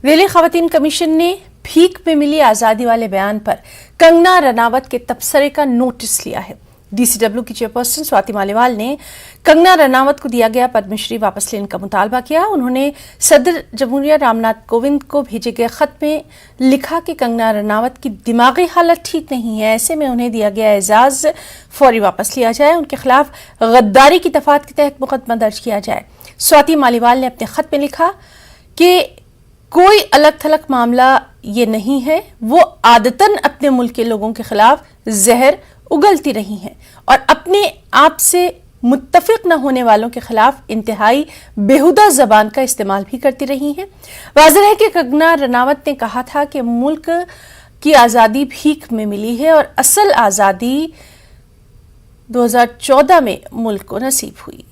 दिल्ली खवातीन कमीशन ने भीख में मिली आजादी वाले बयान पर कंगना रनावत के तबसरे का नोटिस लिया है। डीसीडब्ल्यू की चेयरपर्सन स्वाति मालीवाल ने कंगना रनावत को दिया गया पद्म श्री वापस लेने का मुतालबा किया। उन्होंने सदर जमहूरिया रामनाथ कोविंद को भेजे गए खत में लिखा कि कंगना रनावत की दिमागी हालत ठीक नहीं है, ऐसे में उन्हें दिया गया एजाज फौरी वापस लिया जाए, उनके खिलाफ गद्दारी की दफात के तहत मुकदमा दर्ज किया जाए। स्वाति मालीवाल ने अपने खत में लिखा कि कोई अलग थलग मामला ये नहीं है, वो आदतन अपने मुल्क के लोगों के खिलाफ जहर उगलती रही हैं और अपने आप से मुत्तफिक न होने वालों के खिलाफ इंतहाई बेहुदा जबान का इस्तेमाल भी करती रही हैं। वाज़ेह है कि कंगना रनावत ने कहा था कि मुल्क की आज़ादी भीख में मिली है और असल आज़ादी 2014 में मुल्क को नसीब हुई।